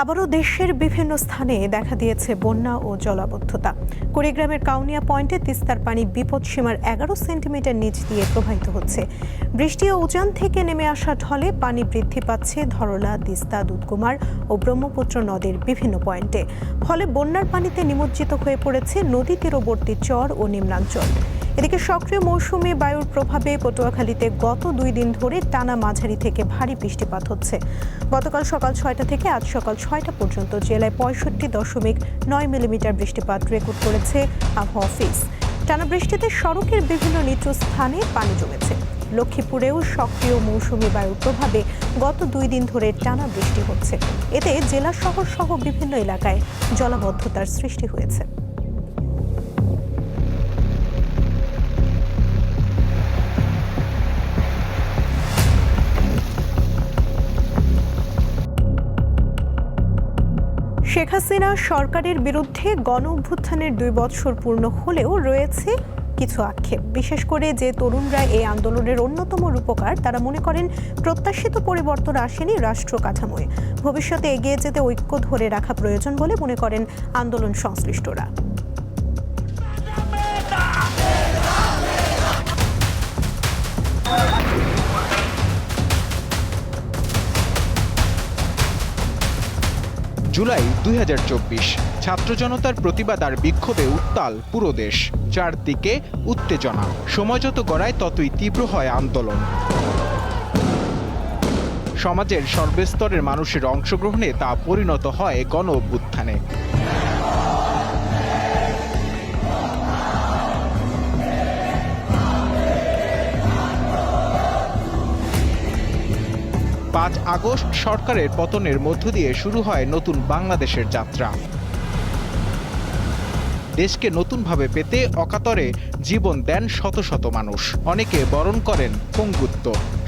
আবারও দেশের বিভিন্ন স্থানে দেখা দিয়েছে বন্যা ও জলাবদ্ধতা। কুড়িগ্রামের কাউনিয়া পয়েন্টে তিস্তার পানি বিপদসীমার 11 সেন্টিমিটার নিচ দিয়ে প্রবাহিত হচ্ছে। বৃষ্টি ও উজান থেকে নেমে আসা ঢলে পানি বৃদ্ধি পাচ্ছে ধরলা, তিস্তা, দুধকুমার ও ব্রহ্মপুত্র নদের বিভিন্ন পয়েন্টে। ফলে বন্যার পানিতে নিমজ্জিত হয়ে পড়েছে নদী তীরবর্তী চর ও নিম্নাঞ্চল। এদিকে সক্রিয় মৌসুমী বায়ুর প্রভাবে পটুয়াখালীতে গত 2 দিন ধরে টানা মাঝারি থেকে ভারী বৃষ্টিপাত হচ্ছে। গতকাল সকাল 6টা থেকে আজ সকাল 6টা পর্যন্ত জেলায় 65.9 মিলিমিটার বৃষ্টিপাত রেকর্ড করেছে আবহাওয়া অফিস। টানা বৃষ্টিতে সড়কের বিভিন্ন নিচু স্থানে পানি জমেছে। লক্ষ্মীপুরেও সক্রিয় মৌসুমী বায়ুর প্রভাবে গত 2 দিন ধরে টানা বৃষ্টি হচ্ছে। এতে জেলা শহর সহ বিভিন্ন এলাকায় জলাবদ্ধতার সৃষ্টি হয়েছে। শেখ হাসিনা সরকারের বিরুদ্ধে গণ-অভ্যুত্থানের 2 বছর পূর্ণ হলেও রয়েছে কিছু আক্ষেপ। বিশেষ করে যে তরুণরা এই আন্দোলনের অন্যতম রূপকার, তারা মনে করেন প্রত্যাশিত পরিবর্তন আসেনি রাষ্ট্র কাঠামোয়। ভবিষ্যতে এগিয়ে যেতে ঐক্য ধরে রাখা প্রয়োজন বলে মনে করেন আন্দোলন সংশ্লিষ্টরা। জুলাই 2024 ছাত্র জনতার প্রতিবাদ আর বিক্ষোভে উত্তাল পুরো দেশ। চারদিকে উত্তেজনা, সময় যত গড়ায় ততই তীব্র হয় আন্দোলন। সমাজের সর্বস্তরের মানুষের অংশগ্রহণে তা পরিণত হয় গণ অভ্যুত্থানে। পাঁচ আগস্ট সরকারের পতনের মধ্য দিয়ে শুরু হয় নতুন বাংলাদেশের যাত্রা। দেশকে নতুনভাবে পেতে অকাতরে জীবন দেন শত শত মানুষ। অনেকে বরণ করেন পঙ্গুত্ব।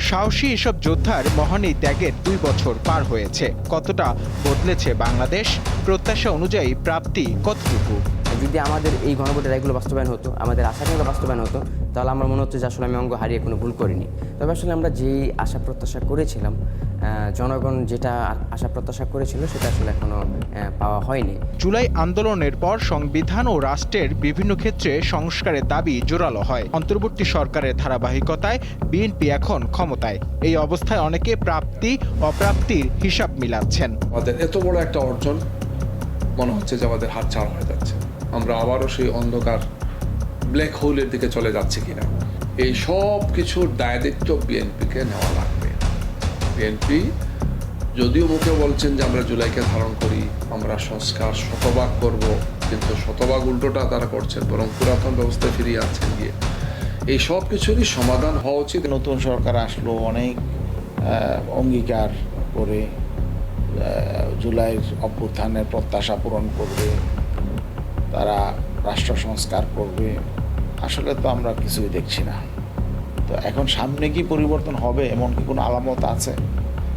সাহসী এসব যোদ্ধার মহান এই ত্যাগের 2 বছর পার হয়েছে। কতটা বদলেছে বাংলাদেশ? প্রত্যাশা অনুযায়ী প্রাপ্তি কতটুকু? যদি আমাদের এই গণভোটের রায়গুলো বাস্তবায়ন হতো, আমাদের আশাগুলো বাস্তবায়ন হতো, তাহলে আমার মনে হচ্ছে যে আসলে আমি অঙ্গ হারিয়ে কোনো ভুল করিনি। তবে আসলে আমরা যেই আশা প্রত্যাশা করেছিলাম, জনগণ যেটা আশা প্রত্যাশা করেছিল সেটা আসলে এখনো পাওয়া হয়নি। জুলাই আন্দোলনের পর সংবিধান ও রাষ্ট্রের বিভিন্ন ক্ষেত্রে সংস্কারের দাবি জোরালো হয়। অন্তর্বর্তী সরকারের ধারাবাহিকতায় বিএনপি এখন ক্ষমতায়। এই অবস্থায় অনেকে প্রাপ্তি অপ্রাপ্তির হিসাব মিলাচ্ছেন। আমাদের এত বড় একটা অর্জন মনে হচ্ছে যে আমাদের হাত ছাড়া হয়ে যাচ্ছে। আমরা আবারও সেই অন্ধকার ব্ল্যাক হোলের দিকে চলে যাচ্ছি কিনা, এই সব কিছুর দায়িত্ব বিএনপিকে নেওয়া লাগবে। বিএনপি যদিও মুখে বলছেন যে আমরা জুলাইকে ধারণ করি, আমরা সংস্কার শতভাগ করব, কিন্তু শতভাগ উল্টোটা তারা করছেন, বরং পুরাতন ব্যবস্থায় ফিরিয়ে আছেন গিয়ে। এই সব কিছুরই সমাধান হওয়া উচিত। নতুন সরকার আসলো, অনেক অঙ্গীকার করে জুলাইয়ের অভ্যুত্থানের প্রত্যাশা পূরণ করবে, তারা রাষ্ট্র সংস্কার করবে। আসলে তো আমরা কিছুই দেখছি না। তো এখন সামনে কি পরিবর্তন হবে এমন কি কোনো আলামত আছে?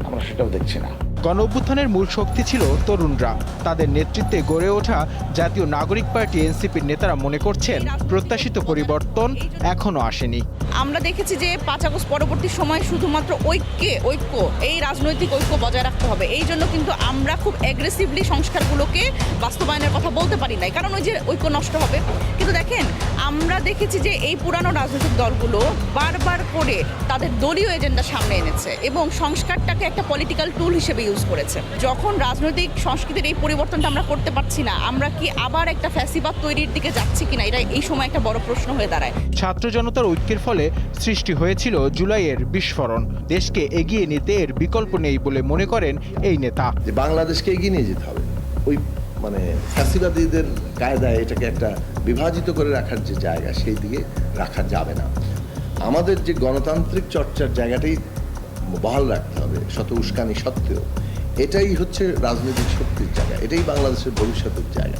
আমরা সেটাও দেখছি না। গণ অভ্যুত্থানের মূল শক্তি ছিল তরুণরা। তাদের নেতৃত্বে গড়ে ওঠা জাতীয় নাগরিক পার্টি এনসিপির নেতারা মনে করছেন প্রত্যাশিত পরিবর্তন এখনো আসেনি। আমরা দেখেছি যে 5 আগস্ট পরবর্তী সময় শুধুমাত্র ঐক্য এই রাজনৈতিক ঐক্য বজায় রাখতে হবে। এই জন্য কিন্তু আমরা খুব অ্যাগ্রেসিভলি সংস্কারগুলোকে বাস্তবায়নের কথা বলতে পারি নাই, কারণ ওই যে ঐক্য নষ্ট হবে। কিন্তু দেখেন, আমরা দেখেছি যে এই পুরানো রাজনৈতিক দলগুলো বারবার করে তাদের দলীয় এজেন্ডা সামনে এনেছে এবং সংস্কারটাকে একটা পলিটিক্যাল টুল হিসেবে ইউজ করেছে। যখন রাজনৈতিক সংস্কৃতির এই পরিবর্তনটা আমরা করতে পারছি না, আমরা কি আবার একটা ফ্যাসিবাদ তৈরির দিকে যাচ্ছি কিনা, এটা এই সময় একটা বড় প্রশ্ন হয়ে দাঁড়ায়। ছাত্র জনতার ঐক্যের ফলে সৃষ্টি হয়েছিল জুলাইয়ের বিস্ফোরণ। দেশকে এগিয়ে নিতে এর বিকল্প নেই বলে মনে করেন এই নেতা। যে বাংলাদেশকে এগিয়ে নিয়ে যেতে হবে, ওই ফ্যাসিবাদীদের কায়দায় এটাকে একটা বিভাজিত করে রাখার যে জায়গা, সেই দিকে রাখা যাবে না। আমাদের যে গণতান্ত্রিক চর্চার জায়গাটাই বহাল রাখতে হবে, শত উস্কানি সত্ত্বেও। এটাই হচ্ছে রাজনৈতিক শক্তির জায়গা, এটাই বাংলাদেশের ভবিষ্যতের জায়গা।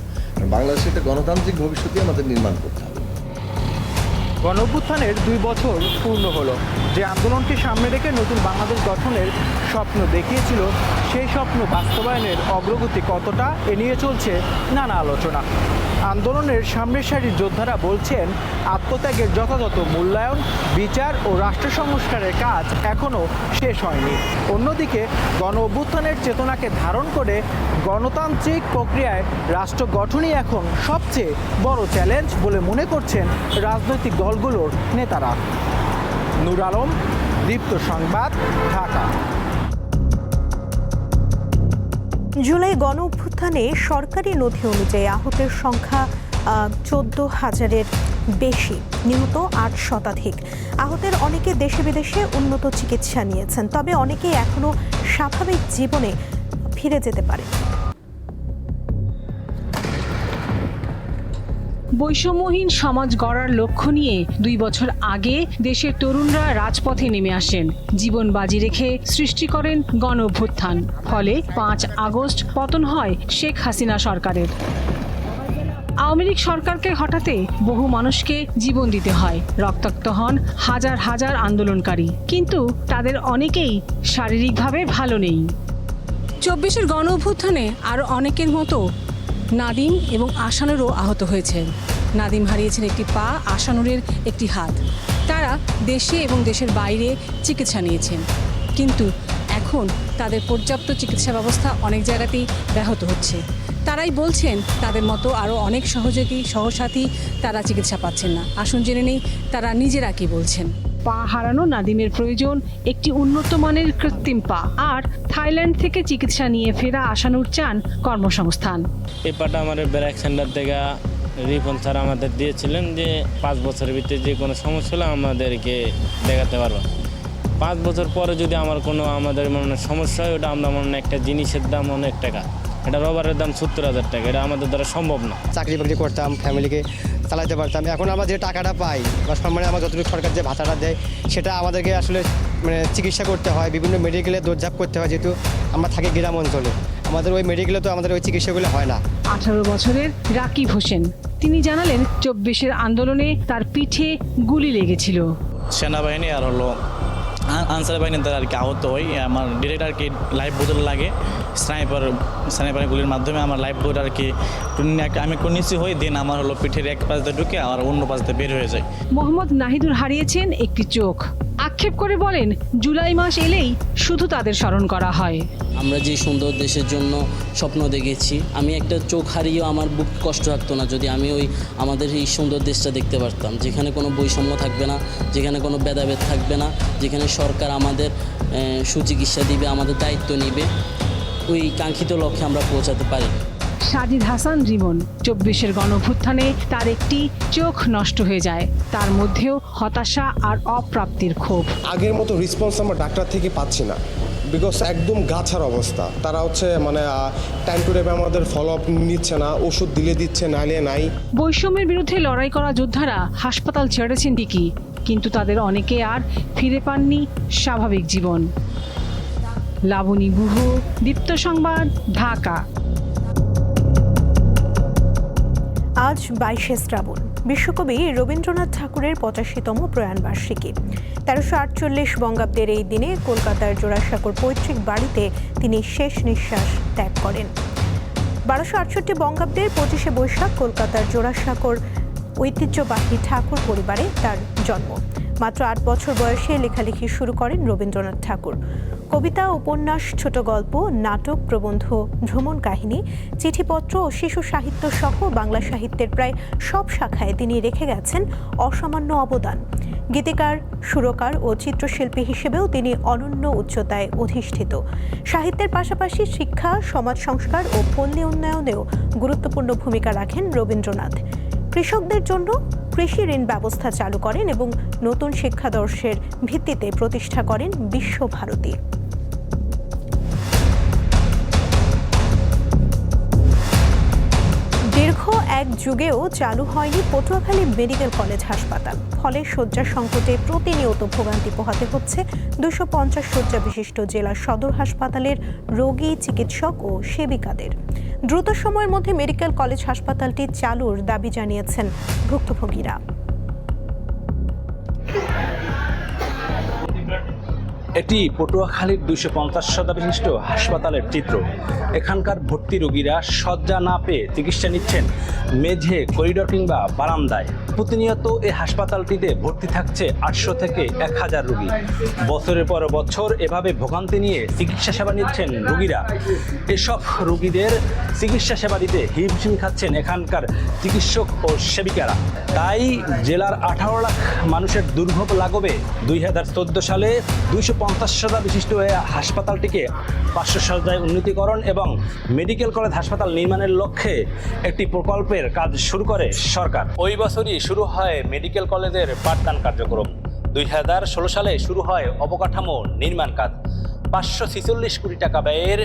বাংলাদেশের একটা গণতান্ত্রিক ভবিষ্যৎই আমাদের নির্মাণ করতে হবে। গণঅভ্যুত্থানের 2 বছর পূর্ণ হলো। যে আন্দোলনকে সামনে রেখে নতুন বাংলাদেশ গঠনের স্বপ্ন দেখিয়েছিল, সেই স্বপ্ন বাস্তবায়নের অগ্রগতি কতটা এ নিয়ে চলছে নানা আলোচনা। আন্দোলনের সামনের সারির যোদ্ধারা বলছেন, আত্মত্যাগের যথাযথ মূল্যায়ন, বিচার ও রাষ্ট্র সংস্কারের কাজ এখনও শেষ হয়নি। অন্যদিকে গণ অভ্যুত্থানের চেতনাকে ধারণ করে গণতান্ত্রিক প্রক্রিয়ায় রাষ্ট্র গঠনই এখন সবচেয়ে বড় চ্যালেঞ্জ বলে মনে করছেন রাজনৈতিক দলগুলোর নেতারা। নূর আলম, দীপ্ত সংবাদ, ঢাকা। জুলাই গণ অভ্যুত্থানে সরকারি নথি অনুযায়ী আহতের সংখ্যা 14,000-এর বেশি, নিহত 8 শতাধিক। আহতের অনেকে দেশে বিদেশে উন্নত চিকিৎসা নিয়েছেন, তবে অনেকেই এখনো স্বাভাবিক জীবনে ফিরে যেতে পারে। বৈষম্যহীন সমাজ গড়ার লক্ষ্য নিয়ে 2 বছর আগে দেশের তরুণরা রাজপথে নেমে আসেন, জীবন বাজি রেখে সৃষ্টি করেন গণ অভ্যুত্থান। ফলে 5 আগস্ট পতন হয় শেখ হাসিনা সরকারের। আওয়ামী লীগ সরকারকে হটাতে বহু মানুষকে জীবন দিতে হয়, রক্তাক্ত হন হাজার হাজার আন্দোলনকারী, কিন্তু তাদের অনেকেই শারীরিকভাবে ভালো নেই। 24-এর গণ অভ্যুত্থানে আরও অনেকের মতো নাদিম এবং আশানুরও আহত হয়েছেন। নাদিম হারিয়েছেন একটি পা, আশানুরের একটি হাত। তারা দেশে এবং দেশের বাইরে চিকিৎসা নিয়েছেন, কিন্তু এখন তাদের পর্যাপ্ত চিকিৎসা ব্যবস্থা অনেক জায়গাতেই ব্যাহত হচ্ছে। তারাই বলছেন তাদের মতো আরও অনেক সহযোগী সহসাথী তারা চিকিৎসা পাচ্ছেন না। আসুন জেনে নেই তারা নিজেরা কি বলছেন। পা হারানো নাদিমের প্রয়োজন একটি উন্নত মানের কৃত্রিম পা, আর থাইল্যান্ড থেকে চিকিৎসা নিয়ে ফেরা আশানুর চান কর্মসংস্থান। এই পাটা আমাদের ব্র্যাক সেন্টার থেকে রিপন স্যার আমাদের দিয়েছিলেন যে 5 বছরের ভিতরে যে কোনো সমস্যা হলে আমাদেরকে দেখাতে পারবো। 5 বছর পরে যদি আমাদের মনে সমস্যা হয়, ওটা আমরা মনে একটা জিনিসের দাম অনেক টাকা, এটা রবারের দাম 70,000 টাকা, এটা আমাদের দ্বারা সম্ভব না। চাকরি বাকরি করতাম, ফ্যামিলিকে চালাতে পারতাম। এখন আমরা যে টাকাটা পাই বা সম্মানে আমার যতটুকু সরকার যে ভাতাটা দেয়, সেটা আমাদেরকে আসলে চিকিৎসা করতে হয়, বিভিন্ন মেডিকেলে দৌড়ঝাঁপ করতে হয়, যেহেতু আমরা থাকি গ্রাম অঞ্চলে। আমাদের ওই মেডিকেলে তো আমাদের ওই চিকিৎসাগুলো হয় না। 18 বছরের রাকিব হোসেন তিনি জানালেন 24-এর আন্দোলনে তার পিঠে গুলি লেগেছিল। সেনাবাহিনী আর আনসার বাহিনীর দ্বারা আর কি আহত হই। আমার ডিরেক্ট আর কি লাইফ বোতল লাগে, স্নাইপার গুলির মাধ্যমে আমার লাইফ বোট আর কি আমি নিচু হই, দিন আমার পিঠের এক পাশে ঢুকে আর অন্য পাশে বের হয়ে যায়। মোহাম্মদ নাহিদুর হারিয়েছেন একটি চোখ। আক্ষেপ করে বলেন, জুলাই মাস এলেই শুধু তাদের স্মরণ করা হয়। আমরা যে সুন্দর দেশের জন্য স্বপ্ন দেখেছি, আমি একটা চোখ হারিয়েও আমার বুক কষ্ট থাকতো না যদি আমি আমাদের এই সুন্দর দেশটা দেখতে পারতাম, যেখানে কোনো বৈষম্য থাকবে না, যেখানে কোনো ভেদাভেদ থাকবে না, যেখানে সরকার আমাদের সুচিকিৎসা দিবে, আমাদের দায়িত্ব নিবে। ওই কাঙ্ক্ষিত লক্ষ্যে আমরা পৌঁছাতে পারি। সাজিদ হাসান রিমন 24-এর গণঅভ্যুত্থানে তার একটি চোখ নষ্ট হয়ে যায়, তার মধ্যেও হতাশা আর অপ্রাপ্তির ক্ষোভ। আগের মতো রেসপন্স আমরা ডাক্তার থেকে পাচ্ছি না, বিকজ একদম গাছার অবস্থা। তারা টাইম টু টাইম আমাদের ফলো আপ নিচ্ছে না, ওষুধ দিলে দিচ্ছে, নাইলে নাই। বৈষম্যের বিরুদ্ধে লড়াই করা যোদ্ধারা হাসপাতাল ছেড়েছেন ঠিকই, কিন্তু তাদের অনেকে আর ফিরে পাননি স্বাভাবিক জীবন। লাবণী গুহ, দীপ্ত সংবাদ, ঢাকা। আজ 22শে শ্রাবণ, বিশ্বকবি রবীন্দ্রনাথ ঠাকুরের 85তম প্রয়াণবার্ষিকী। 1348 বঙ্গাব্দের এই দিনে কলকাতার জোড়াসাঁকোর পৈতৃক বাড়িতে তিনি শেষ নিঃশ্বাস ত্যাগ করেন। 1268 বঙ্গাব্দের 25শে বৈশাখ কলকাতার জোড়াসাঁকোর ঐতিহ্যবাহী ঠাকুর পরিবারে তার জন্ম। মাত্র 8 বছর বয়সে লেখালেখি শুরু করেন রবীন্দ্রনাথ ঠাকুর। কবিতা, উপন্যাস, ছোট গল্প, নাটক, প্রবন্ধ, ভ্রমণ কাহিনী, চিঠিপত্র ও শিশু সাহিত্য সহ বাংলা সাহিত্যের প্রায় সব শাখায় তিনি রেখে গেছেন অসামান্য অবদান। গীতিকার, সুরকার ও চিত্রশিল্পী হিসেবেও তিনি অনন্য উচ্চতায় অধিষ্ঠিত। সাহিত্যের পাশাপাশি শিক্ষা, সমাজ সংস্কার ও পল্লী উন্নয়নেও গুরুত্বপূর্ণ ভূমিকা রাখেন রবীন্দ্রনাথ। কৃষকদের জন্য কৃষি ঋণ ব্যবস্থা চালু করেন এবং নতুন শিক্ষাদর্শের ভিত্তিতে প্রতিষ্ঠা করেন বিশ্বভারতী। দীর্ঘ এক যুগেও চালু হয়নি পটুয়াখালী মেডিকেল কলেজ হাসপাতাল। ফলে শয্যা সংকটে প্রতিনিয়ত ভোগান্তি পোহাতে হচ্ছে 250 শয্যা বিশিষ্ট জেলা সদর হাসপাতালের রোগী, চিকিৎসক ও সেবিকাদের। দ্রুত সময়ের মধ্যে মেডিকেল কলেজ হাসপাতালটি চালুর দাবি জানিয়েছেন ভুক্তভোগীরা। এটি পটুয়াখালীর 250 শয্যা বিশিষ্ট হাসপাতালের চিত্র। এখানকার ভর্তি রোগীরা শয্যা না পেয়ে চিকিৎসা নিচ্ছেন মেঝে, করিডোর কিংবা বারান্দায়। প্রতিনিয়ত এই হাসপাতালটিতে ভর্তি থাকছে 800 থেকে 1000 রোগী। বছরের পর বছর এভাবে ভোগান্তি নিয়ে চিকিৎসা সেবা নিচ্ছেন রোগীরা। এসব রোগীদের চিকিৎসা সেবা দিতে হিমশিম খাচ্ছেন এখানকার চিকিৎসক ও সেবিকারা। তাই জেলার 18 লাখ মানুষের দুর্ভোগ লাগবে 2014 সালে 250 শয্যা বিশিষ্ট এই হাসপাতালটিকে 500 শয্যায় উন্নীতকরণ এবং মেডিকেল কলেজ হাসপাতাল নির্মাণের লক্ষ্যে একটি প্রকল্পের কাজ শুরু করে সরকার। ওই বছরই শুরু হয় মেডিকেল কলেজের পাঠদান কার্যক্রম। 2016 সালে শুরু হয় অবকাঠামো নির্মাণ কাজ। 546 কোটি টাকা ব্যয়ের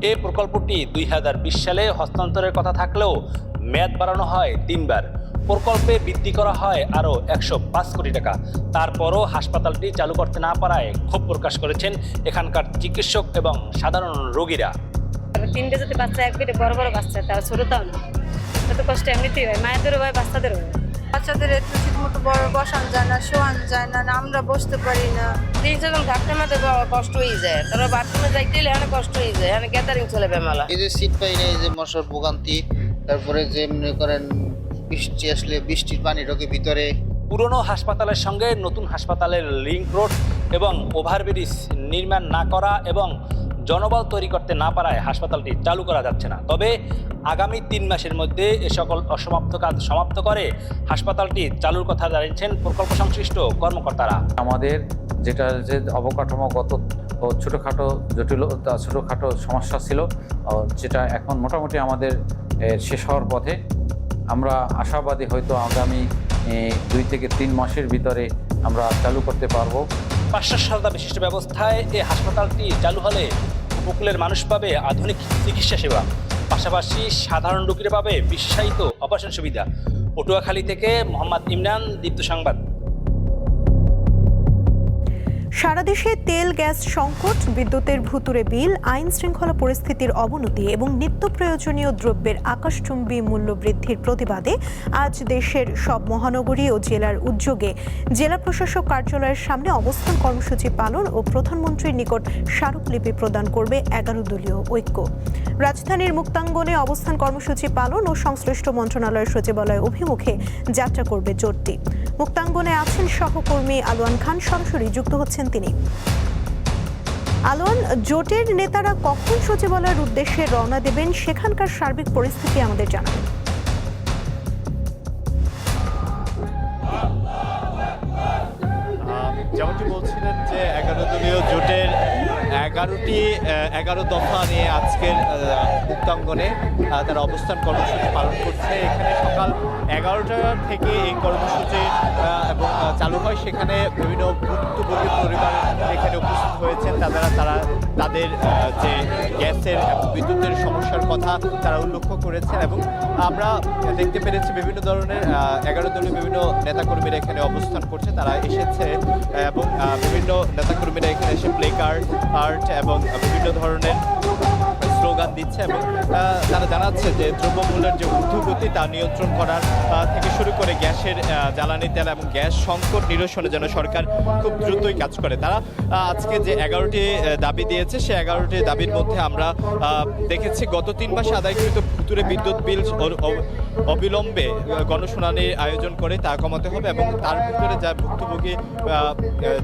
এই প্রকল্পটি 2020 সালে হস্তান্তরের কথা থাকলেও মেয়াদ বাড়ানো হয় 3 বার। প্রকল্পে বৃদ্ধি করা হয় আরও 105 কোটি টাকা। তারপরও হাসপাতালটি চালু করতে না পারায় ক্ষোভ প্রকাশ করেছেন এখানকার চিকিৎসক এবং সাধারণ রোগীরা। 3টে যদি বাচ্চা এক পেটে বড় বড় বাচ্চা, তার ছোটটাও না, এত কষ্ট এমনিতেই হয়, মায়েদেরও হয়, বাচ্চাদেরও হয়। বাচ্চাদের একটু ঠিক মতো বসানো যায় না, শোয়ানো যায় না, আমরা বসতে পারি না। যখন ঘাটতে মাঝে কষ্ট হয়ে যায়, তারা বাথরুমে যাইতে হলে অনেক কষ্ট হয়ে যায়, অনেক গ্যাদারিং চলে বেমালা। এই যে সিট পাই না, এই যে মশার ভোগান্তি, তারপরে যে মনে করেন বৃষ্টি আসলে বৃষ্টির পানি ঢোকে ভিতরে। পুরনো হাসপাতালের সঙ্গে নতুন হাসপাতালের লিংক রোড এবং ওভারব্রিজ নির্মাণ না করা এবং জনবল তৈরি করতে না পারায় হাসপাতালটি চালু করা যাচ্ছে না। তবে আগামী 3 মাসের মধ্যে এ সকল অসমাপ্ত কাজ সমাপ্ত করে হাসপাতালটি চালুর কথা জানিয়েছেন প্রকল্প সংশ্লিষ্ট কর্মকর্তারা। আমাদের যেটা যে অবকাঠামোগত ও ছোটোখাটো সমস্যা ছিল, যেটা এখন মোটামুটি আমাদের শেষ হওয়ার পথে। আমরা আশাবাদী হয়তো আগামী 2 থেকে 3 মাসের ভিতরে আমরা চালু করতে পারবো। 500 শয্যা বিশিষ্ট ব্যবস্থায় এই হাসপাতালটি চালু হলে উপকূলের মানুষ পাবে আধুনিক চিকিৎসা সেবা, পাশাপাশি সাধারণ রোগীরা পাবে বিশেষায়িত অপারেশন সুবিধা। পটুয়াখালী থেকে মোহাম্মদ ইমরান, দীপ্ত সংবাদ। সারা দেশে তেল গ্যাস সংকট, বিদ্যুতের ভুতুড়ে বিল, আইন শৃঙ্খলা পরিস্থিতির অবনতি এবং নিত্য প্রয়োজনীয় দ্রব্যের আকাশচুম্বী মূল্য বৃদ্ধির প্রতিবাদে আজ দেশের সব মহানগরী ও জেলার উদ্যোগে জেলা প্রশাসক কার্যালয়ের সামনে অবস্থান কর্মসূচি পালন ও প্রধানমন্ত্রীর নিকট স্মারকলিপি প্রদান করবে 11 দলীয় ঐক্য। রাজধানীর মুক্তাঙ্গনে অবস্থান কর্মসূচি পালন ও সংশ্লিষ্ট মন্ত্রণালয়ের সচিবালয় অভিমুখে যাত্রা করবে জোটটি। মুক্তাঙ্গনে আছেন সহকর্মী আলোয়ান খান, সরাসরি যুক্ত হচ্ছেন তিনি। আলোয়ান, জোটের নেতারা কখন সচিবালয়ের উদ্দেশ্যে রওনা দেবেন, সেখানকার সার্বিক পরিস্থিতি আমাদের জানাবেন। যেমনটি বলছিলেন যে 11 দলীয় জোটের 11 দফা নিয়ে আজকের মুক্তাঙ্গনে তারা অবস্থান কর্মসূচি পালন করছে। এখানে সকাল 11টা থেকে এই কর্মসূচি এবং চালু হয়। সেখানে বিভিন্ন ভুক্তভোগী পরিবার এখানে উপস্থিত হয়েছেন। তারা তাদের যে গ্যাসের বিদ্যুতের সমস্যার কথা তারা উল্লেখ করেছেন এবং আমরা দেখতে পেরেছি বিভিন্ন ধরনের 11 দলীয় বিভিন্ন নেতাকর্মীরা এখানে অবস্থান করছে। তারা এসেছে এবং বিভিন্ন নেতাকর্মীরা এখানে এসে প্লে কার্ড এবং বিভিন্ন ধরনের স্লোগান দিচ্ছে এবং তারা জানাচ্ছে যে দ্রব্যমূল্যের যে ঊর্ধ্বগতি তা নিয়ন্ত্রণ করার থেকে শুরু করে গ্যাসের জ্বালানি তেল এবং গ্যাস সংকট নিরসনে যেন সরকার খুব দ্রুতই কাজ করে। তারা আজকে যে 11টি দাবি দিয়েছে সে 11টি দাবির মধ্যে আমরা দেখেছি গত 3 মাসে আদায়কৃত ভুতুড়ে বিদ্যুৎ বিল অবিলম্বে গণশুনানির আয়োজন করে তা কমাতে হবে এবং তার ভিতরে যা ভুক্তভোগী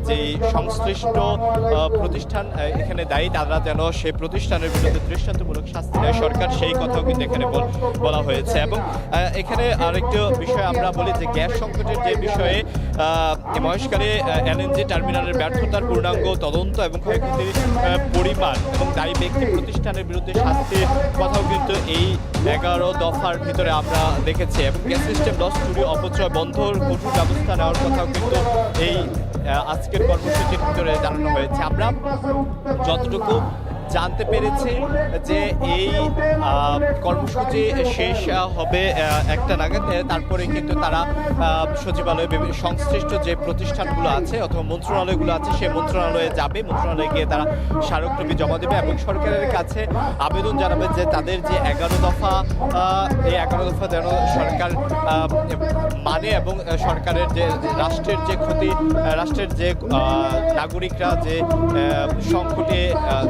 যেই সংশ্লিষ্ট প্রতিষ্ঠান এখানে দায়ী তারা যেন সেই প্রতিষ্ঠানের বিরুদ্ধে দৃষ্টান্তমূলক শাস্তি দেয় সরকার, সেই কথাও কিন্তু এখানে বলা হয়েছে। এবং এখানে আরেকটি বিষয় আমরা বলি যে গ্যাস সংকটের যে বিষয়ে মহেশখালী এলএনজি টার্মিনালের ব্যর্থতার পূর্ণাঙ্গ তদন্ত এবং ক্ষয়ক্ষতির পরিমাণ এবং দায়ী ব্যক্তি প্রতিষ্ঠানের বিরুদ্ধে শাস্তির কথাও কিন্তু এই 11 দফার ভিতরে আমরা দেখেছি এবং গ্যাস সিস্টেম লস চুরি অপচয় বন্ধর কঠোর ব্যবস্থা নেওয়ার কথাও কিন্তু এই আজকের কর্মসূচির ভিতরে জানানো হয়েছে। আমরা যতটুকু জানতে পেরেছি যে এই কর্মসূচি শেষ হবে 1টা নাগাদ। তারপরে কিন্তু তারা সচিবালয়ে সংশ্লিষ্ট যে প্রতিষ্ঠানগুলো আছে অথবা মন্ত্রণালয়গুলো আছে সেই মন্ত্রণালয়ে যাবে, মন্ত্রণালয়ে গিয়ে তারা স্মারকলিপি জমা দেবে এবং সরকারের কাছে আবেদন জানাবে যে তাদের যে 11 দফা এই 11 দফা যেন সরকার মানে এবং সরকারের যে রাষ্ট্রের যে ক্ষতি, রাষ্ট্রের যে নাগরিকরা যে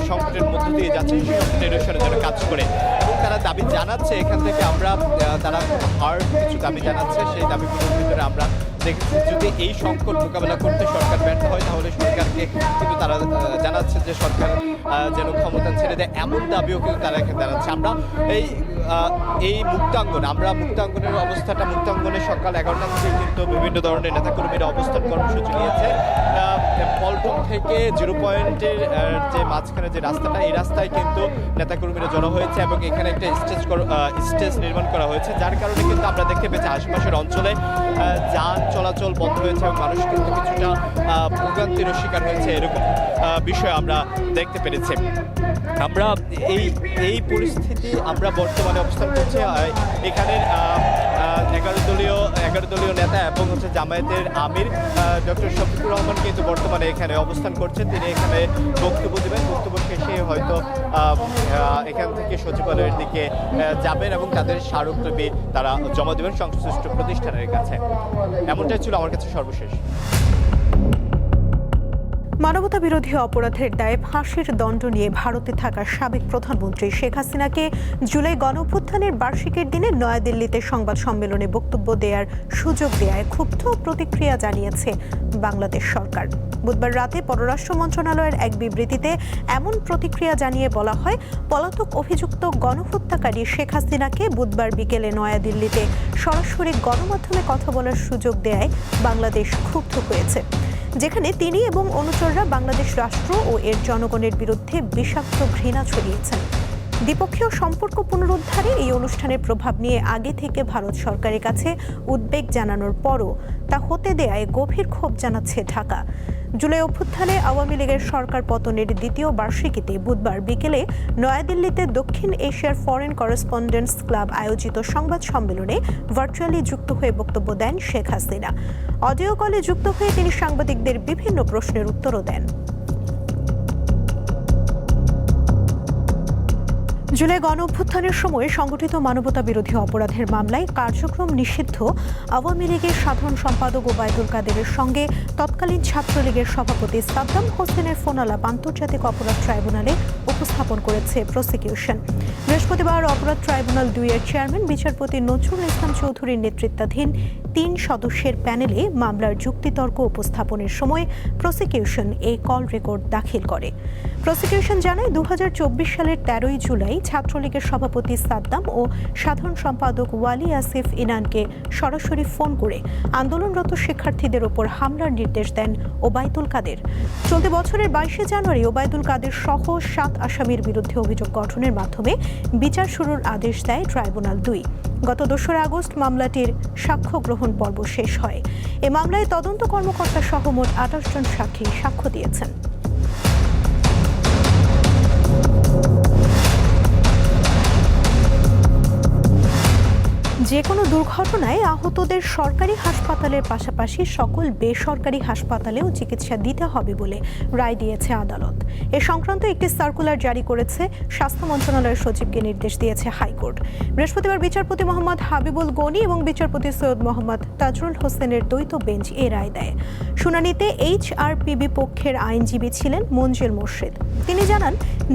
সংকটের মধ্য দিয়ে যাচ্ছে সেই নিরসনের জন্য কাজ করে এবং তারা দাবি জানাচ্ছে। এখান থেকে আমরা তারা হার্ড কিছু দাবি জানাচ্ছে, সেই দাবিগুলোর ভিতরে আমরা দেখেছি যদি এই সংকট মোকাবেলা করতে সরকার ব্যর্থ হয় তাহলে সরকারকে কিন্তু তারা জানাচ্ছে যে সরকার যেন ক্ষমতা ছেড়ে দেয়, এমন দাবিও কিন্তু তারা এখানে জানাচ্ছে। আমরা এই মুক্তাঙ্গনের অবস্থাটা, মুক্তাঙ্গনে সকাল 11টা থেকে কিন্তু বিভিন্ন ধরনের নেতাকর্মীরা অবস্থান কর্মসূচি নিয়েছে। পল্টন থেকে 0 পয়েন্টের যে মাঝখানে যে রাস্তাটা, এই রাস্তায় কিন্তু নেতাকর্মীরা জড়ো হয়েছে এবং এখানে একটা স্টেজ নির্মাণ করা হয়েছে, যার কারণে কিন্তু আমরা দেখতে পেয়েছি আশেপাশের অঞ্চলে যান চলাচল বন্ধ হয়েছে এবং মানুষ কিন্তু কিছুটা ভোগান্তির শিকার হয়েছে, এরকম বিষয় আমরা দেখতে পেরেছি। আমরা এই পরিস্থিতি আমরা বর্তমানে অবস্থান করছি এখানের 11 দলীয় নেতা এবং জামায়াতের আমির ডক্টর শফিকুর রহমান কিন্তু বর্তমানে এখানে অবস্থান করছেন। তিনি এখানে বক্তব্য দেবেন, বক্তব্য শেষে হয়তো এখান থেকে সচিবালয়ের দিকে যাবেন এবং তাদের স্মারকলিপি তারা জমা দেবেন সংশ্লিষ্ট প্রতিষ্ঠানের কাছে। এমনটাই ছিল আমার কাছে সর্বশেষ। মানবতা বিরোধী অপরাধের দায়ে ফাঁসির দণ্ড নিয়ে ভারতে থাকা সাবেক প্রধানমন্ত্রী শেখ হাসিনাকে জুলাই গণঅভ্যুত্থানের বার্ষিকীর দিনে নয়াদিল্লিতে সংবাদ সম্মেলনে বক্তব্য দেওয়ার সুযোগ দেওয়ায় ক্ষুব্ধ প্রতিক্রিয়া জানিয়েছে বাংলাদেশ সরকার। বুধবার রাতে পররাষ্ট্র মন্ত্রণালয়ের এক বিবৃতিতে এমন প্রতিক্রিয়া জানিয়ে বলা হয়, পলাতক অভিযুক্ত গণহত্যাকারী শেখ হাসিনাকে বুধবার বিকেলে নয়াদিল্লিতে সরাসরি গণমাধ্যমে কথা বলার সুযোগ দেওয়ায় বাংলাদেশ ক্ষুব্ধ হয়েছে, যেখানে তিনি এবং অনুচররা বাংলাদেশ রাষ্ট্র ও এর জনগণের বিরুদ্ধে বিষাক্ত ঘৃণা ছড়িয়েছেন। দ্বিপক্ষীয় সম্পর্ক পুনরুদ্ধারে এই অনুষ্ঠানের প্রভাব নিয়ে আগে থেকে ভারত সরকারের কাছে উদ্বেগ জানানোর পরও তা হতে দেয়ায় গভীর ক্ষোভ জানাচ্ছে ঢাকা। জুলাই অভ্যুত্থানে আওয়ামী লীগের সরকার পতনের দ্বিতীয় বার্ষিকীতে বুধবার বিকেলে নয়াদিল্লিতে দক্ষিণ এশিয়ার ফরেন করেসপন্ডেন্টস ক্লাব আয়োজিত সংবাদ সম্মেলনে ভার্চুয়ালি যুক্ত হয়ে বক্তব্য দেন শেখ হাসিনা। অডিও কলে যুক্ত হয়ে তিনি সাংবাদিকদের বিভিন্ন প্রশ্নের উত্তরও দেন। জুলাই গণঅভ্যুত্থানের সময় সংগঠিত মানবতা বিরোধী অপরাধের মামলায় কার্যক্রম নিষিদ্ধ আওয়ামী লীগের সাধারণ সম্পাদক ওবায়দুল কাদেরের সঙ্গে তৎকালীন ছাত্রলীগের সভাপতি সাদ্দাম হোসেনের ফোনালাপ আন্তর্জাতিক অপরাধ ট্রাইব্যুনালে উপস্থাপন করেছে প্রসিকিউশন। বৃহস্পতিবার অপরাধ ট্রাইব্যুনাল 2 এর চেয়ারম্যান বিচারপতি নজরুল ইসলাম চৌধুরীর নেতৃত্বাধীন 3 সদস্যের প্যানেলে মামলার যুক্তিতর্ক উপস্থাপনের সময় প্রসিকিউশন এই কল রেকর্ড দাখিল করে। প্রসিকিউশন জানায় 2024 সালের 13 জুলাই ছাত্রলীগের সভাপতি সাদ্দাম ও সাধারণ সম্পাদক ওয়ালি আসিফ ইনানকে সরাসরি ফোন করে আন্দোলনরত শিক্ষার্থীদের ওপর হামলার নির্দেশ দেন ওবায়দুল কাদের। চলতি বছরের 22 জানুয়ারি ওবায়দুল কাদের সহ 7 আসামির বিরুদ্ধে অভিযোগ গঠনের মাধ্যমে বিচার শুরুর আদেশ দেয় ট্রাইব্যুনাল 2। গত 2 আগস্ট মামলাটির সাক্ষ্য গ্রহণ পর্ব শেষ হয়। এ মামলায় তদন্ত কর্মকর্তা সহ মোট 28 জন সাক্ষী সাক্ষ্য দিয়েছেন। যে কোনো দুর্ঘটনায় আহতদের সরকারি হাসপাতালের পাশাপাশি সকল বেসরকারি হাসপাতালেও চিকিৎসা দিতে হবে বলে রায় দিয়েছে আদালত। এ সংক্রান্ত একটি সার্কুলার জারি করেছে স্বাস্থ্য মন্ত্রণালয়ের সচিবকে নির্দেশ দিয়েছে হাইকোর্ট। বৃহস্পতিবার বিচারপতি মোহাম্মদ হাবিবুল গনি এবং বিচারপতি সৈয়দ মোহাম্মদ তাজরুল হোসেনের দ্বৈত বেঞ্চ এ রায় দেয়। শুনানিতে HRPB পক্ষের আইনজীবী ছিলেন মঞ্জুল মোর্শেদ। তিনি জানান,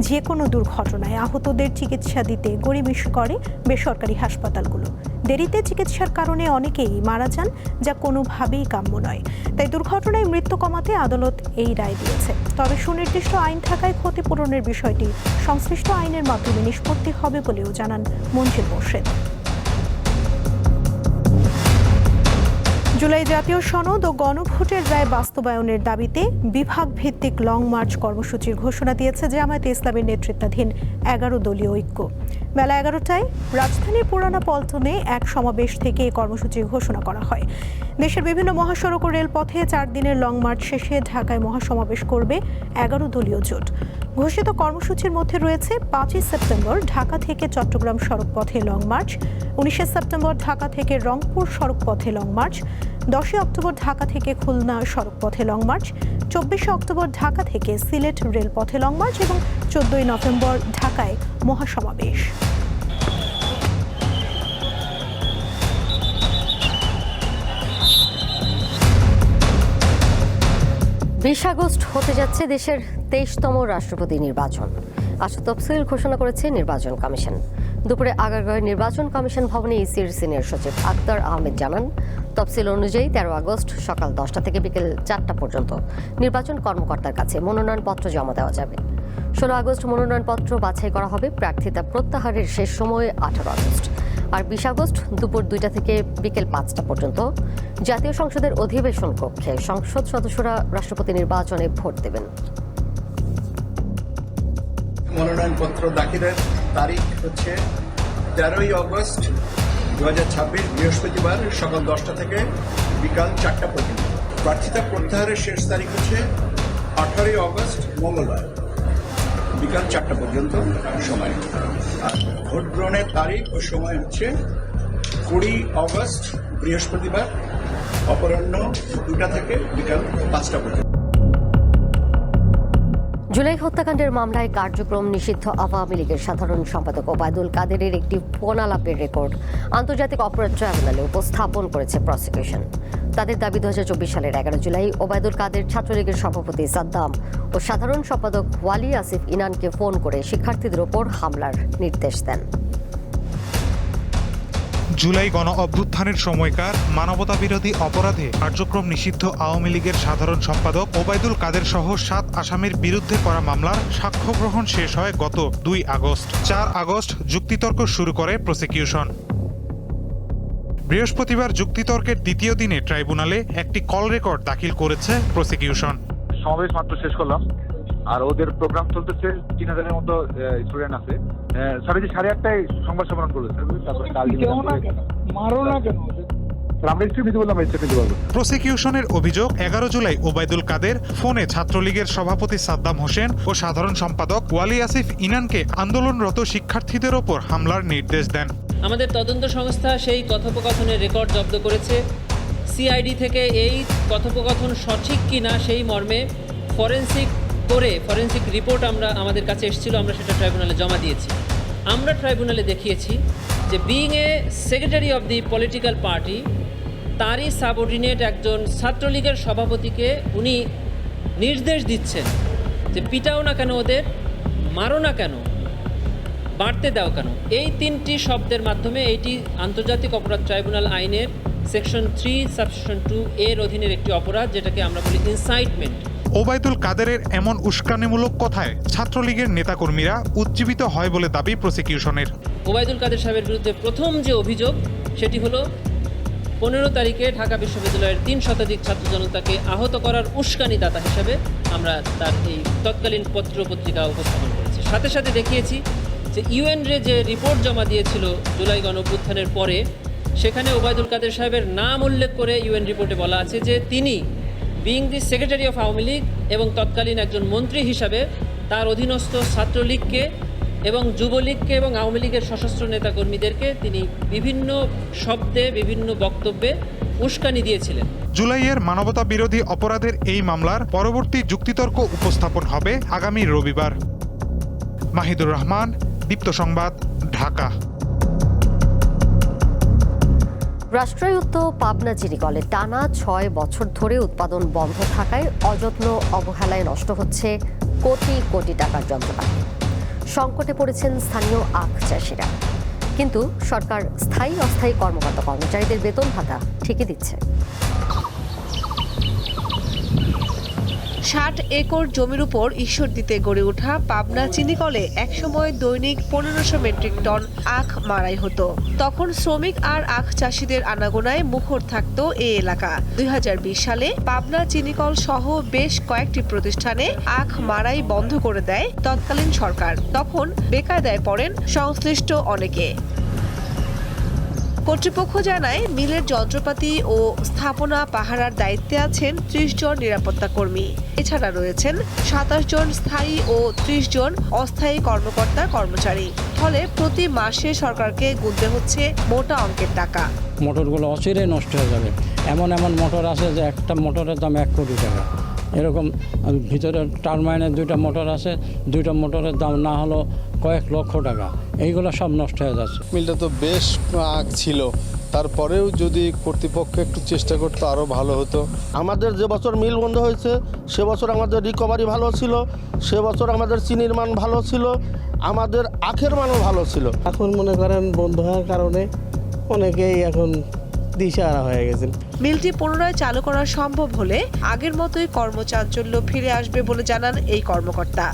যে কোনো দুর্ঘটনায় আহতদের চিকিৎসা দিতে গড়িমসি করে বেসরকারি হাসপাতালগুলো। দেরিতে চিকিৎসার কারণে অনেকেই মারা যান, যা কোনোভাবেই কাম্য নয়। তাই দুর্ঘটনায় মৃত্যু কমাতে আদালত এই রায় দিয়েছে। তবে সুনির্দিষ্ট আইন থাকায় ক্ষতিপূরণের বিষয়টি সংশ্লিষ্ট আইনের মাধ্যমে নিষ্পত্তি হবে বলেও জানান মঞ্জুল মোর্শেদ। জুলাই জাতীয় সনদ ও গণভোটের রায় বাস্তবায়নের দাবিতে বিভাগ ভিত্তিক লং মার্চ কর্মসূচির ঘোষণা দিয়েছে জামায়াতে ইসলামের নেতৃত্বাধীন 11 দলীয় ঐক্য। বেলা 11টায় রাজধানীর পুরানা পল্টনে এক সমাবেশ থেকে এই কর্মসূচি ঘোষণা করা হয়। দেশের বিভিন্ন মহাসড়ক ও রেলপথে 4 দিনের লং মার্চ শেষে ঢাকায় মহাসমাবেশ করবে 11 দলীয় জোট। ঘোষিত কর্মসূচির মধ্যে রয়েছে 5 সেপ্টেম্বর ঢাকা থেকে চট্টগ্রাম সড়ক পথে লং মার্চ, 19 সেপ্টেম্বর ঢাকা থেকে রংপুর সড়ক পথে লং মার্চ, 10 অক্টোবর ঢাকা থেকে খুলনা সড়ক পথে লং মার্চ, 24 অক্টোবর ঢাকা থেকে সিলেট রেলপথে লং মার্চ এবং 14 নভেম্বর ঢাকায় মহাসমাবেশ। 20 আগস্ট হতে যাচ্ছে দেশের 23তম রাষ্ট্রপতি নির্বাচন। আজ তফসিল ঘোষণা করেছে নির্বাচন কমিশন। দুপুরে আগারগাঁওয়ের নির্বাচন কমিশন ভবনে ইসির সিনিয়র সচিব আক্তার আহমেদ জানান, তফসিল অনুযায়ী 13 আগস্ট সকাল 10টা থেকে বিকেল 4টা পর্যন্ত নির্বাচন কর্মকর্তার কাছে মনোনয়নপত্র জমা দেওয়া যাবে। 16 আগস্ট মনোনয়নপত্র বাছাই করা হবে। প্রার্থিতা প্রত্যাহারের শেষ সময় 18 আগস্ট। আর 20 আগস্ট দুপুর 2টা থেকে বিকেল 5টা পর্যন্ত জাতীয় সংসদের অধিবেশন কক্ষে সংসদ সদস্যরা রাষ্ট্রপতি নির্বাচনে ভোট দেবেন। মনোনয়নপত্র দাখিলের তারিখ হচ্ছে 13 আগস্ট 2026 বৃহস্পতিবার সকাল 10টা থেকে বিকাল 4টা পর্যন্ত। প্রার্থিতা প্রত্যাহারের শেষ তারিখ হচ্ছে 18 আগস্ট মঙ্গলবার বিকাল 4টা পর্যন্ত সময়। আর ভোট গ্রহণের তারিখ ও সময় হচ্ছে 20 আগস্ট বৃহস্পতিবার অপরাহ্ন 2টা থেকে বিকাল 5টা পর্যন্ত। জুলাই হত্যাকাণ্ডের মামলায় কার্যক্রম নিষিদ্ধ আওয়ামী লীগের সাধারণ সম্পাদক ওবায়দুল কাদেরের একটি ফোন আলাপের রেকর্ড আন্তর্জাতিক অপরাধ ট্রাইব্যুনালে উপস্থাপন করেছে প্রসিকিউশন। তাদের দাবি 2024 সালের 11 জুলাই ওবায়দুল কাদের ছাত্রলীগের সভাপতি সাদ্দাম ও সাধারণ সম্পাদক ওয়ালি আসিফ ইনানকে ফোন করে শিক্ষার্থীদের ওপর হামলার নির্দেশ দেন। জুলাই গণ অভ্যুত্থানের সময়কার মানবতা বিরোধী অপরাধে কার্যক্রম নিষিদ্ধ আওয়ামী লীগের সাধারণ সম্পাদক ওবায়দুল কাদের সহ 7 আসামির বিরুদ্ধে করা মামলার সাক্ষ্য গ্রহণ শেষ হয় গত 2 আগস্ট। 4 আগস্ট যুক্তিতর্ক শুরু করে প্রসিকিউশন। বৃহস্পতিবার যুক্তিতর্কের দ্বিতীয় দিনে ট্রাইব্যুনালে একটি কল রেকর্ড দাখিল করেছে প্রসিকিউশন। সমাবেশ মাত্র শেষ করলাম, আর ওদের প্রোগ্রাম চলতেছে, 3000-এর মতো স্টুডেন্ট আছে। স্যার 8:30টায় সংবাদ সম্মেলন করবে স্যার, তারপরে কাল মারো না কেন প্রসিকিউশনের অভিযোগ 11 জুলাই ওবায়দুল কাদের ফোনে ছাত্রলীগের সভাপতি সাদ্দাম হোসেন ও সাধারণ সম্পাদক ওয়ালি আসিফ ইনানকে আন্দোলনরত শিক্ষার্থীদের ওপর হামলার নির্দেশ দেন। আমাদের তদন্ত সংস্থা সেই কথোপকথনের রেকর্ড জব্দ করেছে। সিআইডি থেকে এই কথোপকথন সঠিক কিনা সেই মর্মে ফরেনসিক রিপোর্ট আমাদের কাছে এসেছিল, আমরা সেটা ট্রাইব্যুনালে জমা দিয়েছি। আমরা ট্রাইব্যুনালে দেখিয়েছি যে being a secretary of the political party, তারই সাবঅর্ডিনেট একজন ছাত্রলীগের সভাপতিকে উনি নির্দেশ দিচ্ছেন যে পিটাও না কেন, ওদের মারো না কেন, বাড়তে দাও কেন। এই 3টি শব্দের মাধ্যমে এইটি আন্তর্জাতিক অপরাধ ট্রাইব্যুনাল আইনের সেকশন 3 সাবসেকশন 2 এর অধীনের একটি অপরাধ, যেটাকে আমরা বলি ইনসাইটমেন্ট। ওবায়দুল কাদেরের এমন উস্কানিমূলক কথায় ছাত্রলীগের নেতাকর্মীরা উজ্জীবিত হয় বলে দাবি প্রসিকিউশনের। ওবায়দুল কাদের সাহেবের বিরুদ্ধে প্রথম যে অভিযোগ সেটি হলো 15 তারিখে ঢাকা বিশ্ববিদ্যালয়ের 3 শতাধিক ছাত্র জনতাকে আহত করার উস্কানিদাতা হিসেবে আমরা তার এই তৎকালীন পত্র পত্রিকা উপস্থাপন করেছি। সাথে সাথে দেখিয়েছি যে ইউএনরে যে রিপোর্ট জমা দিয়েছিল জুলাই গণ অভ্যুত্থানের পরে, সেখানে ওবায়দুল কাদের সাহেবের নাম উল্লেখ করে ইউএন রিপোর্টে বলা আছে যে তিনি being the secretary of Awami League এবং তৎকালীন একজন মন্ত্রী হিসাবে তার অধীনস্থ ছাত্রলীগকে এবং যুবলীগকে এবং আওয়ামী লীগের সশস্ত্র নেতাকর্মীদেরকে তিনি বিভিন্ন শব্দে বিভিন্ন বক্তব্যে উস্কানি দিয়েছিলেন। জুলাইয়ের মানবতা বিরোধী অপরাধের এই মামলার পরবর্তী যুক্তিতর্ক উপস্থাপন হবে আগামী রবিবার। মাহিদুর রহমান, দীপ্ত সংবাদ, ঢাকা। রাষ্ট্রায়ত্ত পাবনা চিনি কলে টানা 6 বছর ধরে উৎপাদন বন্ধ থাকায় অযত্ন অবহেলায় নষ্ট হচ্ছে কোটি কোটি টাকার যন্ত্রপাতি। সংকটে পড়েছেন স্থানীয় আখ চাষিরা, কিন্তু সরকার স্থায়ী অস্থায়ী কর্মকর্তা কর্মচারীদের বেতন ভাতা ঠিকই দিচ্ছে। 60 একর জমির উপর ঈশ্বরদীতে গড়ে ওঠা পাবনা চিনিকলে একসময় দৈনিক 1500 মেট্রিক টন আখ মাড়াই হতো। তখন শ্রমিক আর আখ চাষিদের আনাগোনায় মুখর থাকতো এই এলাকা। 2020 সালে পাবনা চিনিকল সহ বেশ কয়েকটি প্রতিষ্ঠানে আখ মাড়াই বন্ধ করে দেয় তৎকালীন সরকার। তখন বেকায়দায় পড়েন সংশ্লিষ্ট অনেকে। কর্তৃপক্ষ জানায় মিলের যন্ত্রপাতি ও স্থাপনা পাহারার দায়িত্বে আছেন ৩০ জন নিরাপত্তা কর্মী। এছাড়া রয়েছেন ২৭ জন স্থায়ী ও ৩০ জন অস্থায়ী কর্মকর্তা কর্মচারী। ফলে প্রতি মাসে সরকারকে গুনতে হচ্ছে মোটা অঙ্কের টাকা। মোটরগুলো অচিরেই নষ্ট হয়ে যাবে। এমন মোটর আছে যে একটা মোটরের দাম ১ কোটি টাকা। এরকম ভিতরে টারমাইনের 2টা মোটর আছে, 2টা মোটরের দাম না হলো কয়েক লক্ষ টাকা। এইগুলো সব নষ্ট হয়ে যাচ্ছে। মিলটা তো বেশ ছিল, তারপরেও যদি কর্তৃপক্ষ একটু চেষ্টা করতো আরও ভালো হতো। আমাদের যে বছর মিল বন্ধ হয়েছে সে বছর আমাদের রিকভারি ভালো ছিল, সে বছর আমাদের চিনির মান ভালো ছিল, আমাদের আখের মানও ভালো ছিল। এখন মনে করেন বন্ধ হওয়ার কারণে অনেকেই এখন দিশাহারা হয়ে গেছেন। মিলটি পুনরায় চালু করা সম্ভব হলে আগের মতোই কর্মচাঞ্চল্য ফিরে আসবে বলে জানান এই কর্মকর্তা।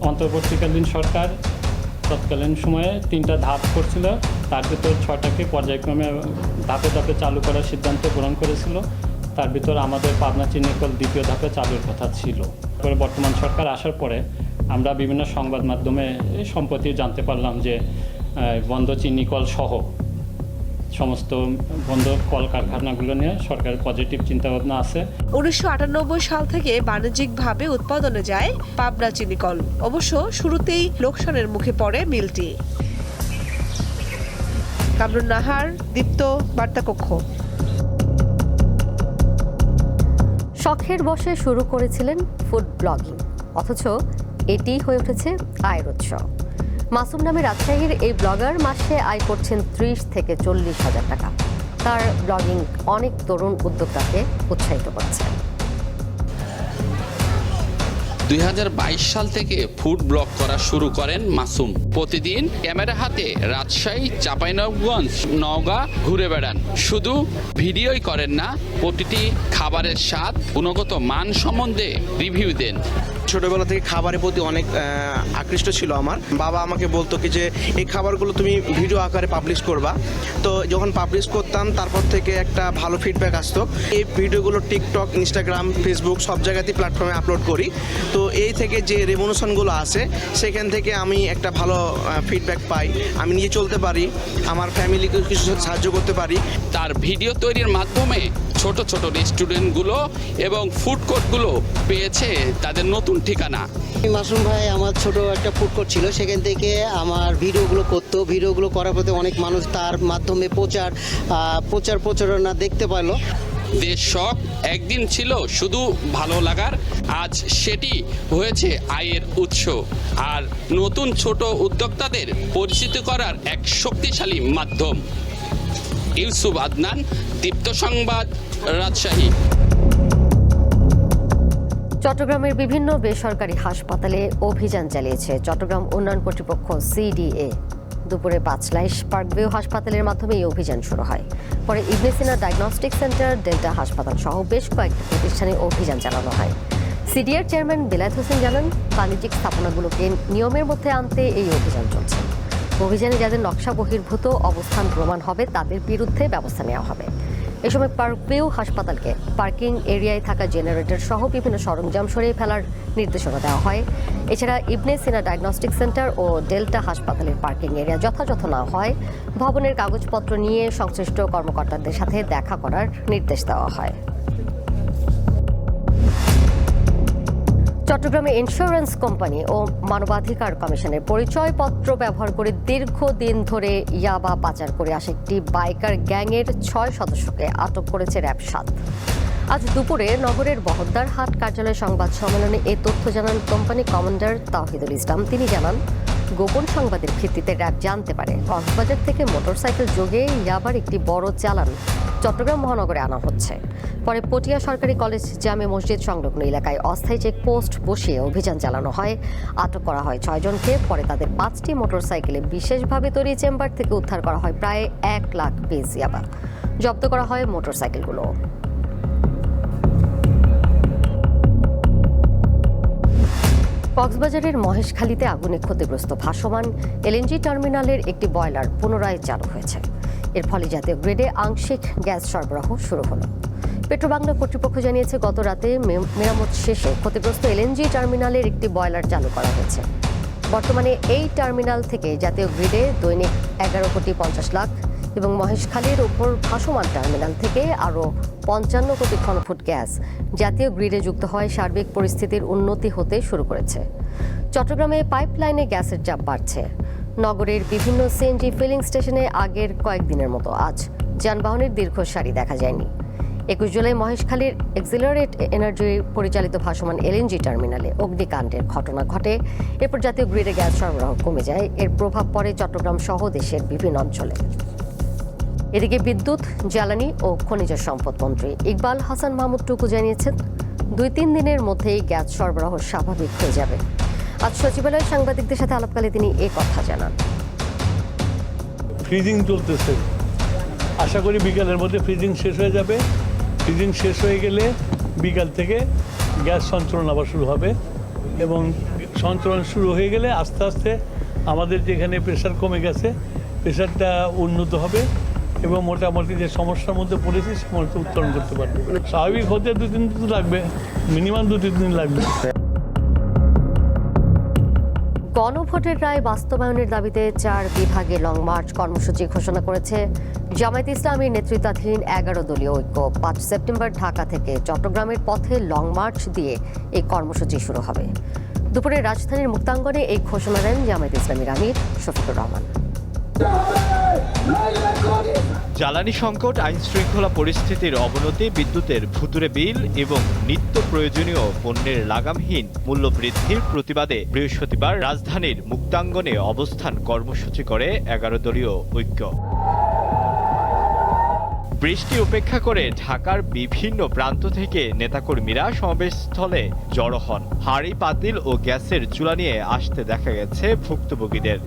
অন্তর্বর্তীকালীন সরকার তৎকালীন সময়ে 3টা ধাপ করছিল, তার ভিতর 6টাকে পর্যায়ক্রমে ধাপে ধাপে চালু করার সিদ্ধান্ত গ্রহণ করেছিল। তার ভিতর আমাদের পাবনা চিনি কল 2য় ধাপে চালুর কথা ছিল। পরে বর্তমান সরকার আসার পরে আমরা বিভিন্ন সংবাদ মাধ্যমে সম্প্রতি জানতে পারলাম যে বন্ধ চিনি কল সহ সমস্ত বন্ধ কলকারখানাগুলো নিয়ে সরকারের পজিটিভ চিন্তাভাবনা আছে। 1998 সাল থেকে বাণিজ্যিকভাবে উৎপাদনে যায় পাবনা চিনিকল। অবশ্য শুরুতেই লোকসানের মুখে পড়ে মিলটি। কামরুন নাহার, দীপ্ত, বার্তাকক্ষ। শখের বশে শুরু করেছিলেন ফুড ব্লগিং, অথচ এটি হয়ে উঠেছে আয়ের উৎস। মাসুম নামে রাজশাহীর এই ব্লগার মাসে আয় করছেন 30 থেকে 40 হাজার টাকা। তার ব্লগিং অনেক তরুণ উদ্যোক্তাকে উৎসাহিত করছে। 2022 সাল থেকে ফুড ব্লগ করা শুরু করেন মাসুম। প্রতিদিন ক্যামেরা হাতে রাজশাহী, চাঁপাইনবাবগঞ্জ, নওগাঁ ঘুরে বেড়ান। শুধু ভিডিওই করেন না, প্রতিটি খাবারের স্বাদ, গুণগত মান সম্বন্ধে রিভিউ দেন। ছোটবেলা থেকে খাবারের প্রতি অনেক আকৃষ্ট ছিল আমার। বাবা আমাকে বলতো কি যে এই খাবারগুলো তুমি ভিডিও আকারে পাবলিশ করবা। তো যখন পাবলিশ করতাম তারপর থেকে একটা ভালো ফিডব্যাক আসতো। এই ভিডিওগুলো টিকটক, ইনস্টাগ্রাম, ফেসবুক সব জায়গাতেই প্ল্যাটফর্মে আপলোড করি। তো এই থেকে যে রেভলিউশনগুলো আসে সেখান থেকে আমি একটা ভালো ফিডব্যাক পাই। আমি নিজে চলতে পারি, আমার ফ্যামিলিকে কিছু সাহায্য করতে পারি। তার ভিডিও তৈরির মাধ্যমে ছোট ছোট রেস্টুরেন্টগুলো এবং ফুড কোর্টগুলো পেয়েছে তাদের নতুন ঠিকানা। মাসুম ভাই আমার ছোট একটা ফুড কোর্ট ছিল, সেখান থেকে আমার ভিডিওগুলো করতো। ভিডিওগুলো করার পথে অনেক মানুষ তার মাধ্যমে প্রচারণা দেখতে পেল। যে শখ একদিন ছিল শুধু ভালো লাগার, আজ সেটি হয়েছে আয়ের উৎস আর নতুন ছোট উদ্যোক্তাদের পরিচিত করার এক শক্তিশালী মাধ্যম। ইউসুফ আদনান, দীপ্ত সংবাদ, রাজশাহী। চট্টগ্রামের বিভিন্ন বেসরকারি হাসপাতালে অভিযান চালিয়েছে চট্টগ্রাম উন্নয়ন কর্তৃপক্ষ CDA। দুপুরে পাঁচলাইশ পার্কভিউ হাসপাতালের মাধ্যমে এই অভিযান শুরু হয়। পরে ইবনে সিনা ডায়াগনস্টিক সেন্টার, ডেল্টা হাসপাতাল সহ বেশ কয়েকটি প্রতিষ্ঠানে অভিযান চালানো হয়। CDAর চেয়ারম্যান বেলায়েত হোসেন জানান, বাণিজ্যিক স্থাপনাগুলোকে নিয়মের মধ্যে আনতে এই অভিযান চলছে। অভিযানে যাদের নকশা বহির্ভূত অবস্থান প্রমাণ হবে তাদের বিরুদ্ধে ব্যবস্থা নেওয়া হবে। এ সময় পার্কভিউ হাসপাতালকে পার্কিং এরিয়ায় থাকা জেনারেটর সহ বিভিন্ন সরঞ্জাম সরিয়ে ফেলার নির্দেশনা দেওয়া হয়। এছাড়া ইবনে সিনা ডায়াগনস্টিক সেন্টার ও ডেল্টা হাসপাতালের পার্কিং এরিয়া যথাযথ না হয় ভবনের কাগজপত্র নিয়ে সংশ্লিষ্ট কর্মকর্তাদের সাথে দেখা করার নির্দেশ দেওয়া হয়। চট্টগ্রামে ইন্স্যুরেন্স কোম্পানি ও মানবাধিকার কমিশনের পরিচয়পত্র ব্যবহার করে দীর্ঘদিন ধরে ইয়াবা পাচার করে আসা একটি বাইকার গ্যাংয়ের 6 সদস্যকে আটক করেছে র্যাব 7। আজ দুপুরে নগরের বহদ্দারহাট কার্যালয়ে সংবাদ সম্মেলনে এ তথ্য জানান কোম্পানি কমান্ডার তাওহিদুল ইসলাম। তিনি জানান, গোপন সংবাদের ভিত্তিতে র্যাব জানতে পারে কক্সবাজার থেকে মোটরসাইকেল যোগে ইয়াবার একটি বড় চালান চট্টগ্রাম মহানগরে আনা হচ্ছে। পরে পটিয়া সরকারি কলেজ জামে মসজিদ সংলগ্ন এলাকায় অস্থায়ী চেকপোস্ট বসিয়ে অভিযান চালানো হয়। আটক করা হয় 6 জনকে। পরে তাদের 5টি মোটরসাইকেলে বিশেষভাবে তৈরি চেম্বার থেকে উদ্ধার করা হয় প্রায় 1 লাখ পিস ইয়াবা। জব্দ করা হয় মোটরসাইকেলগুলো। কক্সবাজারের মহেশখালীতে আগুনে ক্ষতিগ্রস্ত ভাসমান LNG টার্মিনালের একটি বয়লার পুনরায় চালু হয়েছে। এর ফলে জাতীয় গ্রিডে আংশিক গ্যাস সরবরাহ শুরু হলো। পেট্রোবাংলা কর্তৃপক্ষ জানিয়েছে, গত রাতে মেরামত শেষে ক্ষতিগ্রস্ত LNG টার্মিনালের একটি বয়লার চালু করা হয়েছে। বর্তমানে এই টার্মিনাল থেকে জাতীয় গ্রিডে দৈনিক 11 কোটি 50 লাখ এবং মহেশখালীর ওপর ভাসমান টার্মিনাল থেকে আরও 55 কোটি ঘনফুট গ্যাস জাতীয় গ্রিডে যুক্ত হয় সার্বিক পরিস্থিতির উন্নতি হতে শুরু করেছে। চট্টগ্রামে পাইপলাইনে গ্যাসের চাপ বাড়ছে। নগরের বিভিন্ন সিএনজি ফিলিং স্টেশনে আগের কয়েকদিনের মতো আজ যানবাহনের দীর্ঘ সারি দেখা যায়নি। 21 জুলাই মহেশখালীর এক্সিলারেট এনার্জি পরিচালিত ভাসমান এলএনজি টার্মিনালে অগ্নিকাণ্ডের ঘটনা ঘটে। এরপর জাতীয় গ্রিডে গ্যাস সরবরাহ কমে যায়। এর প্রভাব পড়ে চট্টগ্রাম সহ দেশের বিভিন্ন অঞ্চলে। এদিকে বিদ্যুৎ, জ্বালানি ও খনিজ সম্পদ মন্ত্রী ইকবাল হাসান মাহমুদ টুকু জানিয়েছেন 2-3 দিনের মধ্যেই গ্যাস সরবরাহ স্বাভাবিক হয়ে যাবে। আজ সচিবালয়ে সাংবাদিকদের সাথে আলাপকালে তিনি এ কথা জানান। ফ্রিজিং চলতেছে, আশা করি বিকালের মধ্যে ফ্রিজিং শেষ হয়ে যাবে। ফ্রিজিং শেষ হয়ে গেলে বিকাল থেকে গ্যাস সঞ্চালন আবার শুরু হবে এবং সঞ্চালন শুরু হয়ে গেলে আস্তে আস্তে আমাদের যেখানে প্রেশার কমে গেছে প্রেশারটা উন্নত হবে এবং মোটামুটি যে সমস্যার মধ্যে পড়েছি সমস্যা উত্তরণ করতে পারবে। স্বাভাবিক হতে 2-3 দিন লাগবে, মিনিমাম 2-3 দিন লাগবে। গণভোটের রায় বাস্তবায়নের দাবিতে 4 বিভাগে লং মার্চ কর্মসূচি ঘোষণা করেছে জামায়াতে ইসলামীর নেতৃত্বাধীন 11 দলীয় ঐক্য। 5 সেপ্টেম্বর ঢাকা থেকে চট্টগ্রামের পথে লং মার্চ দিয়ে এই কর্মসূচি শুরু হবে। দুপুরে রাজধানীর মুক্তাঙ্গনে এই ঘোষণা দেন জামায়াতে ইসলামীর আমির শফিকুর রহমান। জ্বালানি সংকট, আইন শৃঙ্খলা পরিস্থিতির অবনতি, বিদ্যুতের ভুতুরে বিল এবং নিত্য প্রয়োজনীয় পণ্যের লাগামহীন মূল্য বৃদ্ধির প্রতিবাদে বৃহস্পতিবার রাজধানীর মুক্তাঙ্গনে অবস্থান কর্মসূচি করে 11 দলীয় ঐক্য। বৃষ্টি উপেক্ষা করে ঢাকার বিভিন্ন প্রান্ত থেকে নেতাকর্মীরা সমাবেশস্থলে জড়ো হন। হাঁড়ি, পাতিল ও গ্যাসের চুলা নিয়ে আসতে দেখা গেছে ভুক্তভোগীদের।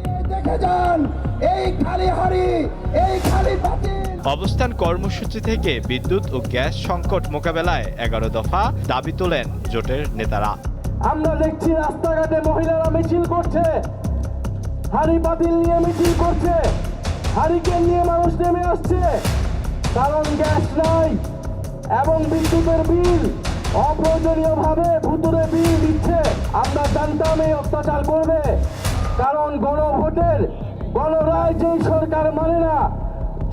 অবস্থান কর্মসূচি থেকে বিদ্যুৎ ও গ্যাস সংকট মোকাবেলায় 11 দফা দাবি তোলেন জোটের নেতারা। আমরা দেখছি রাস্তাঘাটে মহিলারা মিছিল করছে, হাঁড়ি পাতিল নিয়ে মিছিল করছে, হারিকেন নিয়ে মানুষ নেমে আসছে, কারণ গ্যাস নাই এবং বিদ্যুতের বিল অপ্রয়োজনীয়ভাবে ভুতুরে বিল দিচ্ছে। আমরা জানতাম এই অত্যাচার করবে, কারণ গণভোটের গণরায় যেই সরকার মানে না,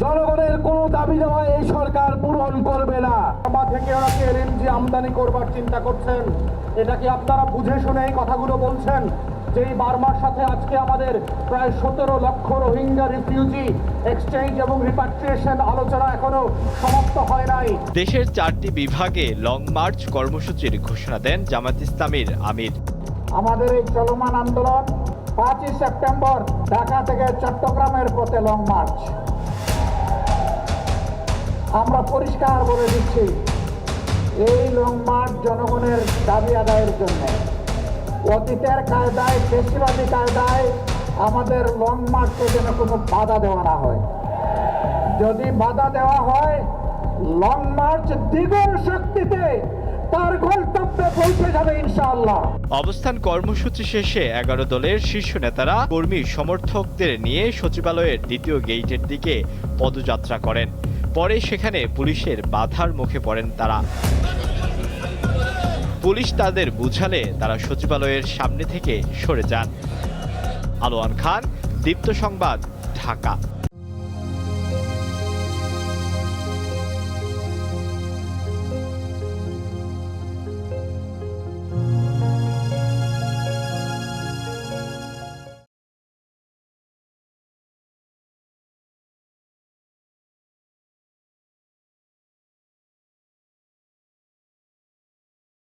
জনগণের কোনো দাবি দেওয়া এই সরকার পূরণ করবে না। বার্মা থেকে ওরা এলএনজি আমদানি করবার চিন্তা করছেন, এটা কি আপনারা বুঝে শুনে এই কথাগুলো বলছেন? যেই বার্মার সাথে আজকে আমাদের প্রায় 17 লক্ষ রোহিঙ্গা রিফিউজি এক্সচেঞ্জ এবং রিপাট্রিয়েশন আলোচনা এখনো সমাপ্ত হয় নাই। দেশের 4টি বিভাগে লং মার্চ কর্মসূচির ঘোষণা দেন জামায়াতে ইসলামীর আমির। আমাদের এই চলমান আন্দোলন 5 সেপ্টেম্বর ঢাকা থেকে চট্টগ্রামের পথে লং মার্চ। আমরা পরিষ্কার বলে দিচ্ছি, এই লং মার্চ জনগণের দাবি আদায়ের জন্য। অতীতের কায়দায়, বেশিরভাগী কায়দায় আমাদের লং মার্চে যেন কোনো বাধা দেওয়া না হয়। যদি বাধা দেওয়া হয়, লং মার্চ দ্বিগুণ শক্তিতে তার গন্তব্যে পৌঁছে যাবে ইনশাআল্লাহ। অবস্থান কর্মসূচি শেষে 11 দলের শীর্ষ নেতারা কর্মী সমর্থকদের নিয়ে সচিবালয়ের 2য় গেইটের দিকে পদযাত্রা করেন। পরে সেখানে পুলিশের বাধার মুখে পড়েন তারা। পুলিশ তাদের বুঝালে তারা সচিবালয়ের সামনে থেকে সরে যান। আলোয়ান খান, দীপ্ত সংবাদ, ঢাকা।